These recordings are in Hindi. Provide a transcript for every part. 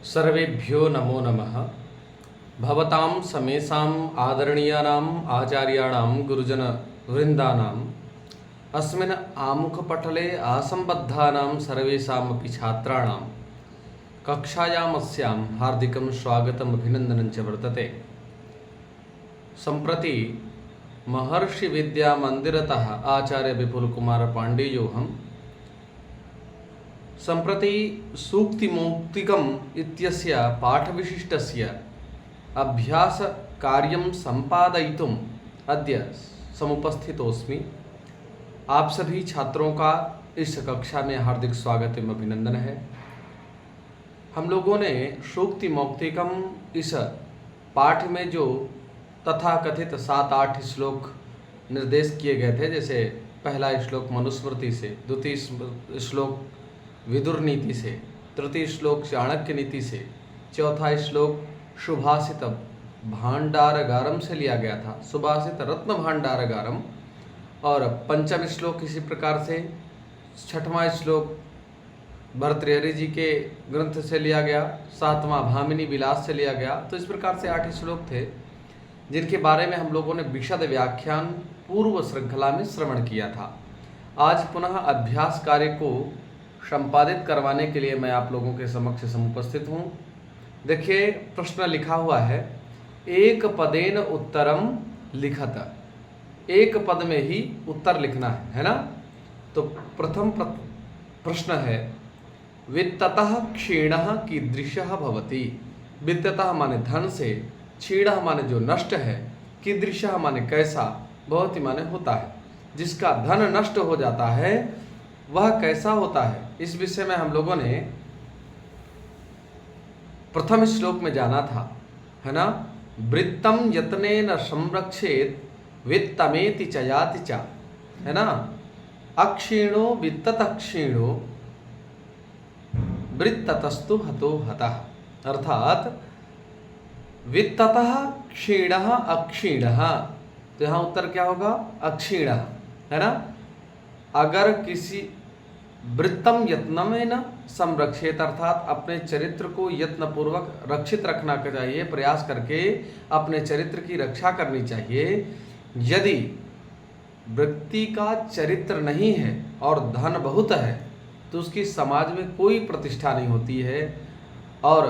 सर्वेभ्यो नमो नमः। भवतां समेषाम् आदरणीयानाम् आचार्याणां गुरुजनवृन्दानाम् अस्मिन् आमुखपटले आसम्बद्धानां सर्वेषामपि छात्राणां कक्षायामस्यां हार्दिकं स्वागतम् अभिनन्दनं च वर्तते। सम्प्रति महर्षि विद्यामन्दिरतः आचार्य विपुलकुमार पाण्डेयोऽहम् सम्प्रति सूक्तिमौक्तिकम् इत्यस्य पाठविशिष्टस्य अभ्यासकार्यं सम्पादयितुम् अद्य समुपस्थितोऽस्मि। आप सभी छात्रों का इस कक्षा में हार्दिक स्वागत एवं अभिनंदन है। हम लोगों ने सूक्तिमौक्तिकम इस पाठ में जो तथाकथित 7-8 श्लोक निर्देश किए गए थे, जैसे पहला श्लोक मनुस्मृति से, द्वितीय श्लोक विदुर नीति से, तृतीय श्लोक चाणक्य नीति से, चौथा श्लोक सुभाषित भांडारगारम से लिया गया था, सुभाषित रत्न भांडारगारम, और पंचम श्लोक इसी प्रकार से, छठवां श्लोक भर्तृहरि जी के ग्रंथ से लिया गया, सातवां भामिनी विलास से लिया गया। तो इस प्रकार से 8 श्लोक थे जिनके बारे में हम लोगों ने विशद व्याख्यान पूर्व श्रृंखला में श्रवण किया था। आज पुनः अभ्यास कार्य को संपादित करवाने के लिए मैं आप लोगों के समक्ष समुपस्थित हूँ। देखिए, प्रश्न लिखा हुआ है, एक पदेन उत्तरम लिखत। एक पद में ही उत्तर लिखना है ना। तो प्रथम प्रश्न है, वित्ततः क्षीणः कीदृशः भवति। वित्ततः माने धन से, क्षीणः माने जो नष्ट है, कीदृशः माने कैसा, भवति माने होता है। जिसका धन नष्ट हो जाता है वह कैसा होता है, इस विषय में हम लोगों ने प्रथम श्लोक में जाना था, है ना। वृत्तम यत्नेन संरक्षेत वित्तमेति च याति च, है ना। अक्षीणो वित्तत क्षीणो वृत्ततस्तु हतो हतः। अर्थात वित्ततः क्षीणः अक्षीणः, तो यहाँ उत्तर क्या होगा, अक्षीणः, है ना। अगर किसी वृत्तम यत्नमेन संरक्षित, अर्थात अपने चरित्र को यत्नपूर्वक रक्षित रखना चाहिए, प्रयास करके अपने चरित्र की रक्षा करनी चाहिए। यदि व्यक्ति का चरित्र नहीं है और धन बहुत है तो उसकी समाज में कोई प्रतिष्ठा नहीं होती है। और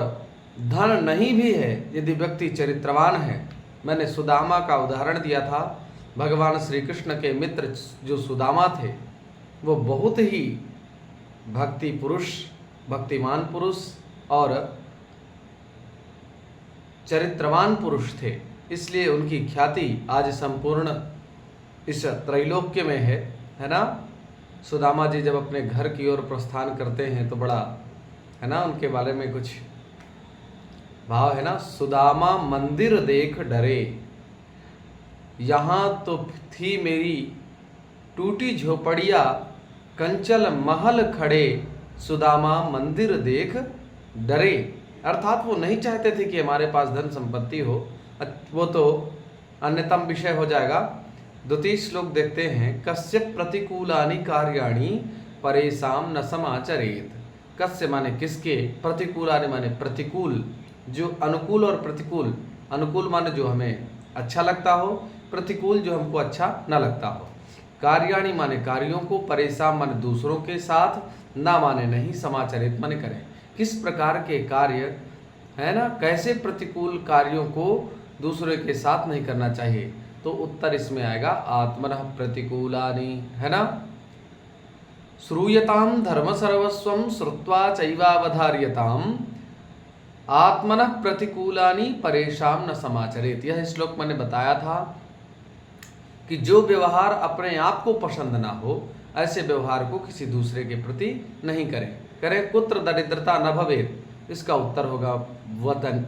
धन नहीं भी है, यदि व्यक्ति चरित्रवान है, मैंने सुदामा का उदाहरण दिया था। भगवान श्री कृष्ण के मित्र जो सुदामा थे वो बहुत ही भक्ति पुरुष, भक्तिमान पुरुष और चरित्रवान पुरुष थे, इसलिए उनकी ख्याति आज संपूर्ण इस त्रैलोक्य में है ना। सुदामा जी जब अपने घर की ओर प्रस्थान करते हैं तो बड़ा, है ना, उनके बारे में कुछ भाव है ना। सुदामा मंदिर देख डरे, यहाँ तो थी मेरी टूटी झोपड़िया, कंचल महल खड़े, सुदामा मंदिर देख डरे। अर्थात वो नहीं चाहते थे कि हमारे पास धन संपत्ति हो, वो तो अन्यतम विषय हो जाएगा। द्वितीय श्लोक देखते हैं, कस्य प्रतिकूलानि कार्याणि परेशान न समाचरेत। कस्य माने किसके, प्रतिकूलानि माने प्रतिकूल, जो अनुकूल और प्रतिकूल, अनुकूल माने जो हमें अच्छा लगता हो, प्रतिकूल जो हमको अच्छा न लगता हो। कार्याणि माने कार्यों को, परेशान माने दूसरों के साथ, ना माने नहीं, समाचरित माने करें। किस प्रकार के कार्य, है ना, कैसे प्रतिकूल कार्यों को दूसरे के साथ नहीं करना चाहिए। तो उत्तर इसमें आएगा आत्मनः प्रतिकूलानि, है ना। श्रूयताम धर्म सर्वस्वम श्रुत्वा चैवावधार्यताम, आत्मनः प्रतिकूलानि परेशान न समाचरेत। यह श्लोक मैंने बताया था कि जो व्यवहार अपने आप को पसंद ना हो, ऐसे व्यवहार को किसी दूसरे के प्रति नहीं करें। करें कुत्र दरिद्रता न भवेत, इसका उत्तर होगा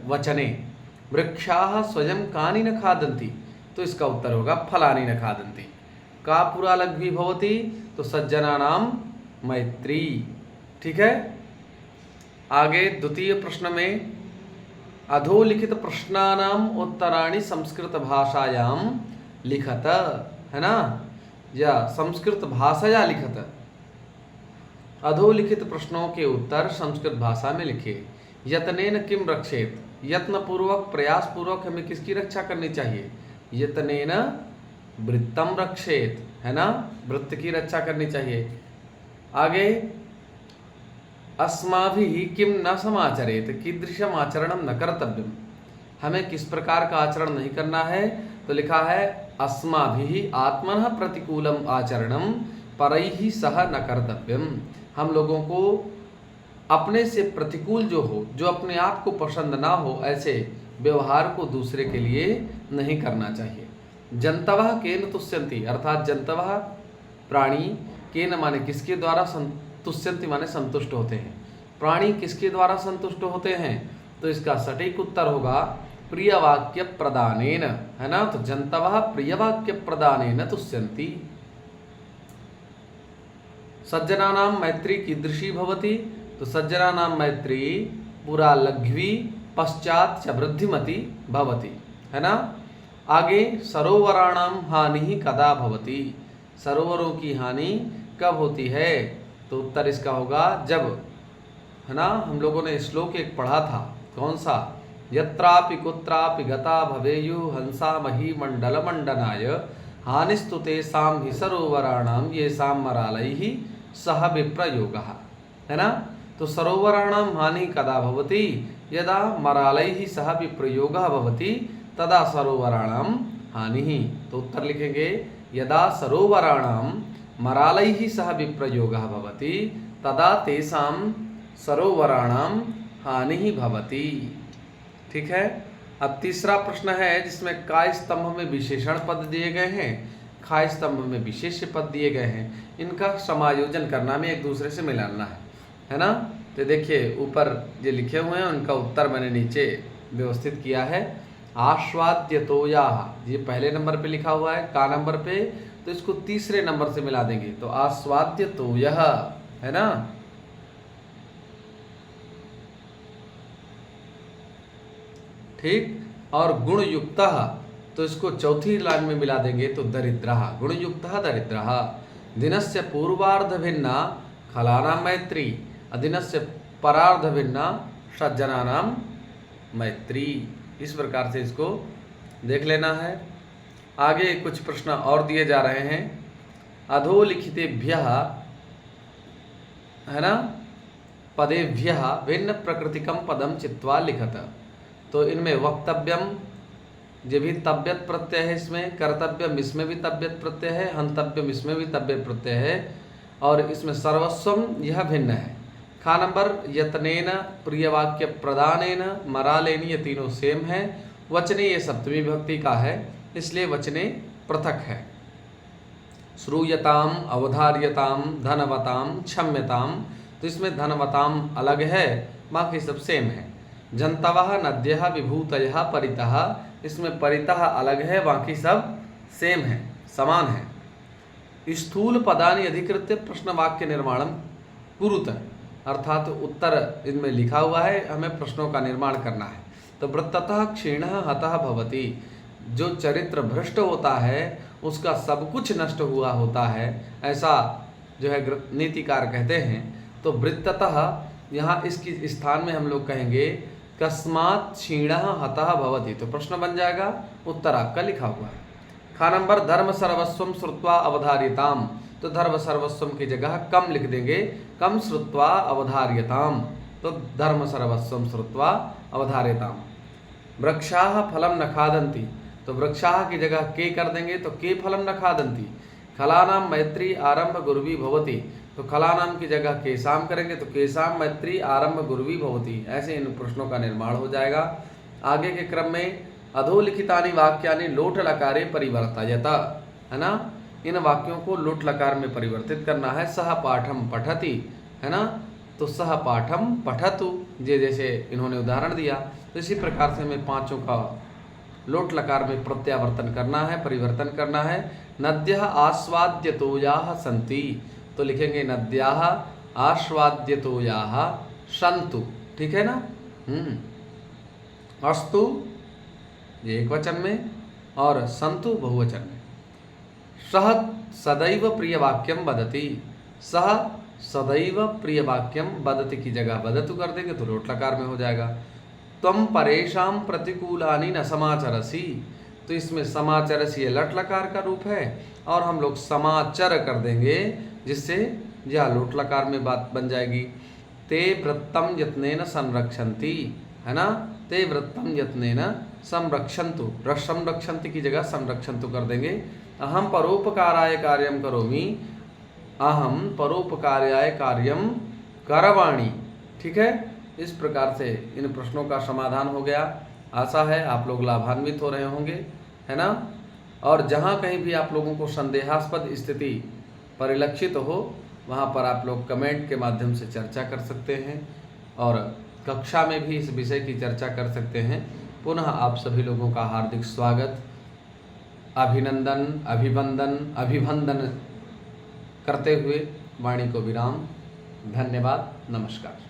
वचने। वृक्षाः स्वयं कानि न खादन्ति, तो इसका उत्तर होगा फलानि न खादन्ति। का पुरा लघ्वी भवति, तो सज्जनानां मैत्री। ठीक है। आगे द्वितीय प्रश्न में, अधोलिखित प्रश्नानाम उत्तराणि संस्कृत भाषायां लिखत, है ना, या संस्कृत भाषाया लिखत। अधोलिखित प्रश्नों के उत्तर संस्कृत भाषा में लिखे। यत्नेन किम रक्षेत, यत्न पूर्वक प्रयास पूर्वक हमें किसकी रक्षा करनी चाहिए, यत्नेन वृत्तम रक्षेत, है ना, वृत्त की रक्षा करनी चाहिए। आगे अस्माभिः किम न समाचरेत, कीदृशम आचरणम न कर्तव्यम, हमें किस प्रकार का आचरण नहीं करना है, तो लिखा है अस्माभिः आत्मनः प्रतिकूलम आचरणम परैः सह न कर्तव्यम, हम लोगों को अपने से प्रतिकूल जो हो, जो अपने आप को पसंद ना हो, ऐसे व्यवहार को दूसरे के लिए नहीं करना चाहिए। जंतवः केन तुष्यन्ति, अर्थात जंतवः प्राणी, केन माने किसके द्वारा, तुष्यन्ति माने संतुष्ट होते हैं, प्राणी किसके द्वारा संतुष्ट होते हैं, तो इसका सटीक उत्तर होगा प्रिय वाक्य प्रदानेन, है ना, तो जंतवः प्रिय वाक्य प्रदानेन तुष्यन्ति। सज्जनानां मैत्री कीदृशी भवति, तो सज्जनानां मैत्री पुरा लघ्वी पश्चात च वृद्धिमती भवति, है ना। आगे सरोवराणां हानि कदा भवति, सरोवरों की हानि कब होती है, तो उत्तर इसका होगा जब, है ना, हम लोगों ने श्लोक एक पढ़ा था, कौन सा, यत्रापि कुत्रापि गता भवेयु हंसा मही मंडल मंडनाय हानिस्तु तेषां हि सरोवराणां येषां मरालैः सह विप्रयोगः, है ना। तो सरोवराणां हानि कदा भवति, यदा मरालैः सह विप्रयोगः भवति तदा सरोवराणां हानिः, तो उत्तर लिखेंगे यदा सरोवराणां मरालैः सह विप्रयोगः भवति तदा तेषां सरोवराणां हानिः भवति। ठीक है। अब तीसरा प्रश्न है जिसमें काय स्तंभ में विशेषण पद दिए गए हैं, खाय स्तंभ में विशेष्य पद दिए गए हैं, इनका समायोजन करना में एक दूसरे से मिलाना है ना। तो देखिए ऊपर जो लिखे हुए हैं उनका उत्तर मैंने नीचे व्यवस्थित किया है। आस्वाद्यतोया, ये पहले नंबर पे लिखा हुआ है, का नंबर पे, तो इसको तीसरे नंबर से मिला देंगे, तो आस्वाद्यतोयः, है ना। ठीक, और गुणयुक्तः, तो इसको चौथी लाइन में मिला देंगे, तो दरिद्रः, गुणयुक्तः दरिद्रः। दिनस्य पूर्वार्ध भिन्ना खलानां मैत्री, दिनस्य परार्ध भिन्ना सज्जनानां मैत्री, इस प्रकार से इसको देख लेना है। आगे कुछ प्रश्न और दिए जा रहे हैं। अधोलिखितेभ्यः, है ना, पदेभ्यः भिन्न प्रकृतिकम पदम चित्वा लिखत, तो इनमें वक्तव्यम जो भी तब्यत प्रत्यय है, इसमें कर्तव्यम इसमें भी तब्यत प्रत्यय है, हंतव्यम इसमें भी तब्यत प्रत्यय है, और इसमें सर्वस्वम यह भिन्न है। खा नंबर यत्नेन प्रियवाक्य प्रदानेन मरालेन, ये तीनों सेम है। वचने ये सप्तमी विभक्ति का है, इसलिए वचने पृथक है। श्रूयताम, अवधार्यताम, धनवताम, क्षम्यताम, तो इसमें धनवताम अलग है, बाकी सब सेम है। जंतवः नद्यः विभूतयः परितः, इसमें परितः अलग है, बाकी सब सेम है, समान है। स्थूल पदानि अधिकृत्य प्रश्न वाक्य निर्माणम कुरुत, अर्थात उत्तर इनमें लिखा हुआ है, हमें प्रश्नों का निर्माण करना है। तो वृत्ततः क्षीणः हतः भवति, जो चरित्र भ्रष्ट होता है उसका सब कुछ नष्ट हुआ होता है, ऐसा जो है नीतिकार कहते हैं। तो वृत्ततः यहाँ इसकी स्थान में हम लोग कहेंगे कस्मात् क्षीणः हतः भवति, तो प्रश्न बन जाएगा, उत्तर आपका लिखा हुआ है। खा नंबर धर्म सर्वस्वम श्रुत्वा अवधार्यताम, तो धर्म सर्वस्वम की जगह कम लिख देंगे, कम श्रुत्वा अवधार्यताम, तो धर्म सर्वस्वम श्रुत्वा अवधार्यताम। वृक्षाः फलम न खादन्ति, तो वृक्षाः की जगह के कर देंगे, तो के फलम न खादन्ति। खलानां मैत्री आरंभ गुरुवी भवति, तो खलानाम की जगह केशाम करेंगे, तो केशाम मैत्री आरंभ गुरुवी भवति, ऐसे इन प्रश्नों का निर्माण हो जाएगा। आगे के क्रम में अधोलिखितानि वाक्यानि लोट लकारे परिवर्तयत, है ना, इन वाक्यों को लोट लकार में परिवर्तित करना है। सह पाठम पठति, है ना, तो सह पाठम पठतु, जैसे इन्होंने उदाहरण दिया, तो इसी प्रकार से हमें पांचों का लोट लकार में प्रत्यावर्तन करना है, परिवर्तन करना है। नद्यः आस्वाद्यतोयाः सन्ति, तो लिखेंगे नद्याः आस्वाद्यतोयाः सन्तु, ठीक है ना। अस्तु ये एक वचन में और सन्तु बहुवचन में। सह सदैव प्रिय वाक्यम वदति, सह सदैव प्रिय वाक्यम बदति की जगह बदतु कर देंगे तो लोट लकार में हो जाएगा। त्वम परेशान प्रतिकूलानि न समाचरसी, तो इसमें समाचरसी लट लकार का रूप है और हम लोग समाचर कर देंगे जिससे यह लोट लकार में बात बन जाएगी। ते वृत्तम यत्नेन संरक्षन्ति, है ना, ते वृत्तम यत्नेन संरक्षन्तु, संरक्षन्ति की जगह संरक्षन्तु कर देंगे। अहम परोपकाराय कार्यम करोमि, अहम परोपकाराय कार्यम करवाणी। ठीक है, इस प्रकार से इन प्रश्नों का समाधान हो गया। आशा है आप लोग लाभान्वित हो रहे होंगे, है ना। और जहाँ कहीं भी आप लोगों को संदेहास्पद स्थिति परिलक्षित हो वहाँ पर आप लोग कमेंट के माध्यम से चर्चा कर सकते हैं और कक्षा में भी इस विषय की चर्चा कर सकते हैं। पुनः आप सभी लोगों का हार्दिक स्वागत, अभिनंदन, अभिवंदन, अभिवंदन करते हुए वाणी को विराम। धन्यवाद, नमस्कार।